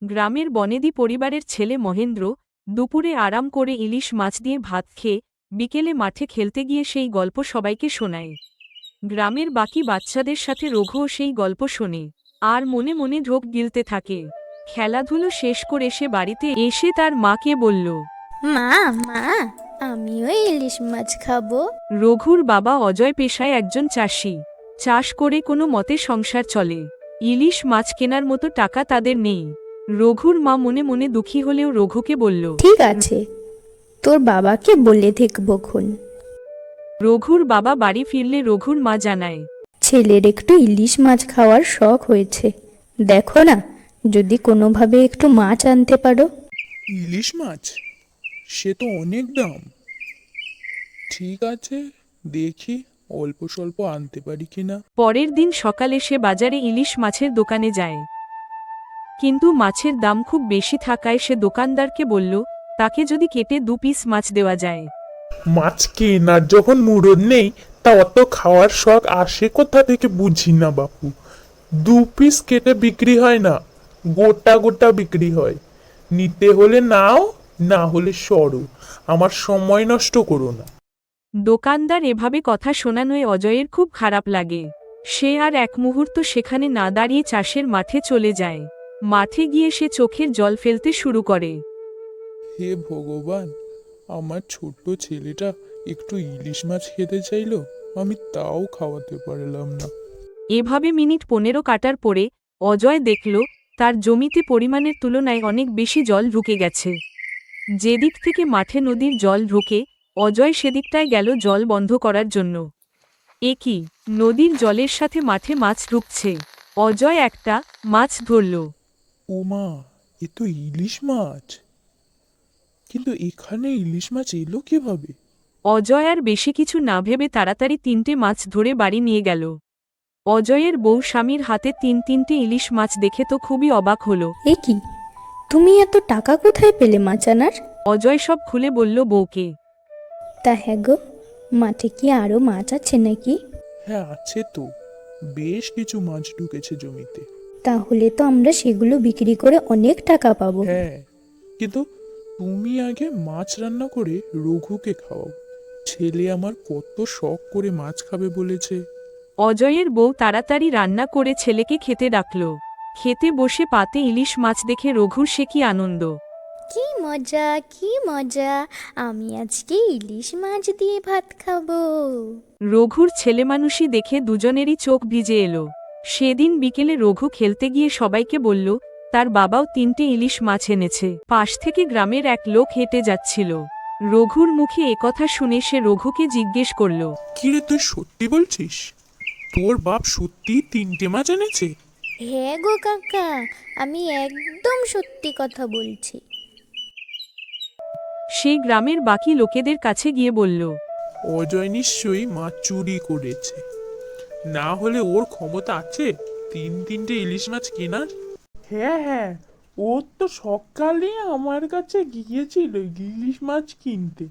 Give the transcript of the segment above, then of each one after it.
গ্রামের বনেদি পরিবারের ছেলে মহেন্দ্র দুপুরে আরাম করে ইলিশ মাছ দিয়ে ভাত খেয়ে বিকেলে মাঠে খেলতে গিয়ে সেই গল্প সবাইকে শোনায়। গ্রামের বাকি বাচ্চাদের সাথে রঘুও সেই গল্প শোনে আর মনে মনে ঢোক গিলতে থাকে। খেলাধুলো শেষ করে সে বাড়িতে এসে তার মাকে বলল, মা মা আমিও ইলিশ মাছ খাবো। রঘুর বাবা অজয় পেশায় একজন চাষি। চাষ করে কোনো মতে সংসার চলে। ইলিশ মাছ কেনার মতো টাকা তাদের নেই। রঘুর মা মনে মনে দুঃখী হলেও রঘুকে বলল, ঠিক আছে, তোর বাবাকে বলে দেখবো খন। রঘুর বাবা বাড়ি ফিরলে রঘুর মা জানায়, ছেলের একটু ইলিশ মাছ খাওয়ার শখ হয়েছে, দেখো না যদি কোনোভাবে একটু মাছ আনতে পারো। ইলিশ মাছ, সে তো অনেক দাম। ঠিক আছে, দেখি অল্প স্বল্প আনতে পারি কিনা। পরের দিন সকালে সে বাজারে ইলিশ মাছের দোকানে যায়। কিন্তু মাছের দাম খুব বেশি থাকায় সে দোকানদারকে বলল, তাকে যদি কেটে 2 পিস মাছ দেওয়া যায়। মাছ কেনার যখন মুরদ নেই, তা অত খাওয়ার শখ আসে কোথা থেকে বুঝি না বাপু। 2 পিস কেটে বিক্রি হয় না, গোটা গোটা বিক্রি হয়। নিতে হলে নাও, না হলে সরো, আমার সময় নষ্ট করো না। দোকানদার এভাবে কথা শোনানোয় অজয়ের খুব খারাপ লাগে। সে আর এক মুহূর্ত সেখানে না দাঁড়িয়ে চাষের মাঠে চলে যায়। মাঠে গিয়ে সে চোখের জল ফেলতে শুরু করে। হে ভগবান, আমার ছোট্ট ছেলেটা একটু ইলিশ মাছ খেতে চাইলো, আমি তাও খাওয়াতে পারলাম না। এভাবে মিনিট 15 কাটার পরে অজয় দেখল তার জমিতে পরিমাণের তুলনায় অনেক বেশি জল ঢুকে গেছে। যেদিক থেকে মাঠে নদীর জল ঢোকে অজয় সেদিকটায় গেল জল বন্ধ করার জন্য। এ কি, নদীর জলের সাথে মাঠে মাছ ঢুকছে। অজয় একটা মাছ ধরল। ওমা, এ তো ইলিশ মাছ। কিন্তু এখানে ইলিশ মাছ এলো কিভাবে? অজয় আর বেশি কিছু না ভেবে তাড়াতাড়ি 3টে মাছ ধরে বাড়ি নিয়ে গেল। অজয়ের বউ স্বামীর হাতে 3টে ইলিশ মাছ দেখে তো খুবই অবাক হল। এ কি, তুমি এত টাকা কোথায় পেলে মাছ আনার? অজয় সব খুলে বলল বউকে। তা হ্যাঁ গো, মাঠে কি আরো মাছ আছে নাকি? হ্যাঁ, আছে তো, বেশ কিছু মাছ ঢুকেছে জমিতে। তাহলে তো আমরা সেগুলো বিক্রি করে অনেক টাকা পাবো। হ্যাঁ, কিন্তু তুমি আগে মাছ রান্না করে রঘুকে খাওয়াও। ছেলে আমার কত শখ করে মাছ খাবে বলেছে। অজয়ের বউ তাড়াতাড়ি রান্না করে ছেলেকে খেতে ডাকল। খেতে বসে পাতে ইলিশ মাছ দেখে রঘুর সে কি আনন্দ। কি মজা কি মজা, আমি আজকে ইলিশ মাছ দিয়ে ভাত খাবো। রঘুর ছেলেমানুষি দেখে দুজনেরই চোখ ভিজে এলো। সেদিন বিকেলে রঘু খেলতে গিয়ে সবাইকে বলল তার বাবাও 3টে ইলিশ মাছ এনেছে। পাশ থেকে গ্রামের এক লোক হেঁটে যাচ্ছিল। রঘুর মুখে একথা শুনে সে রঘুকে জিজ্ঞেস করল, কিরে, তুই সত্যি বলছিস? তোর বাপ সত্যি 3টে মাছ এনেছে? হ্যাঁ গো কাকা, আমি একদম সত্যি কথা বলছি। সে গ্রামের বাকি লোকেদের কাছে গিয়ে বলল, অজয় নিশ্চয়ই মাছ চুরি করেছে, না হলে ওর ক্ষমতা আছে 3টে ইলিশ মাছ কেনার? হ্যাঁ হ্যাঁ, ও তো সকালে আমার কাছে গিয়েছিল ইলিশ মাছ কিনতে।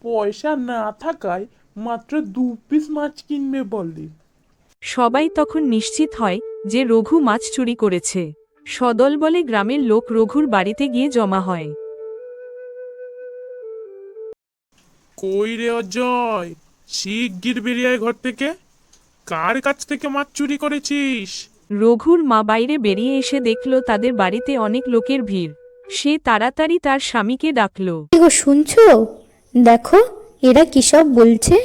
পয়সা না থাকায় মাত্র 2 পিস মাছ কিনবে বলে। সবাই তখন নিশ্চিত হয় যে রঘু মাছ চুরি করেছে। সদলবলে গ্রামের লোক রঘুর বাড়িতে গিয়ে জমা হয়। কই রে অজয়, শিগগির বেরিয়ে আয় ঘর থেকে। কার কাছ থেকে মাছ চুরি করেছিস? রঘুর মা বাইরে বেরিয়ে এসে দেখল তাদের বাড়িতে অনেক লোকের ভিড়। সে তাড়াতাড়ি তার স্বামীকে ডাকল। কি গো শুনছো? দেখো এরা কি সব বলছে।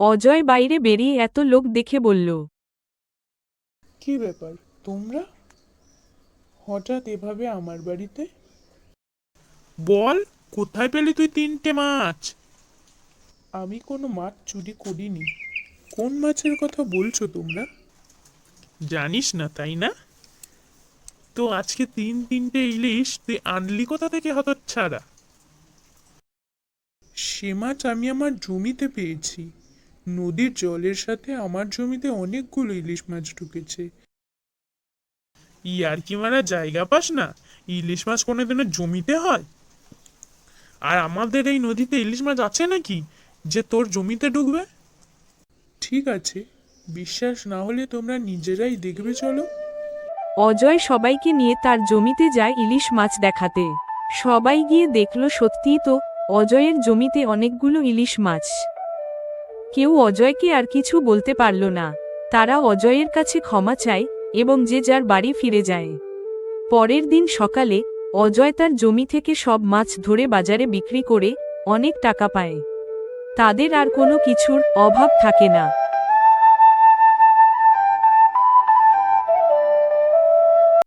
অজয় বাইরে বেরিয়ে এত লোক দেখে বলল, কি ব্যাপার তোমরা হঠাৎ এভাবে আমার বাড়িতে? বল, কোথায় পেলি তুই 3টে মাছ? আমি কোনো মাছ চুরি করিনি। কোন মাছের কথা বলছো তোমরা? জানিস না তাই না? তো আজকে 3টে ইলিশ তুই আনলি কোথা থেকে হতচ্ছাড়া? সে মাছ আমি আমার জমিতে পেয়েছি। নদীর জলের সাথে আমার জমিতে অনেকগুলো ইলিশ মাছ ঢুকেছে। ইয়ার্কি মারা জায়গা পাস না? ইলিশ মাছ কোনোদিনও জমিতে হয়? আর আমাদের এই নদীতে ইলিশ মাছ আছে নাকি যে তোর জমিতে ঢুকবে? ঠিক আছে, বিশ্বাস না হলে তোমরা নিজেরাই দেখবে, চলো। অজয় সবাইকে নিয়ে তার জমিতে যায় ইলিশ মাছ দেখাতে। সবাই গিয়ে দেখল সত্যিই তো অজয়ের জমিতে অনেকগুলো ইলিশ মাছ। কেউ অজয়কে আর কিছু বলতে পারল না। তারা অজয়ের কাছে ক্ষমা চায় এবং যে যার বাড়ি ফিরে যায়। পরের দিন সকালে অজয় তার জমি থেকে সব মাছ ধরে বাজারে বিক্রি করে অনেক টাকা পায়। তাদের আর কোনো কিছুর অভাব থাকে না।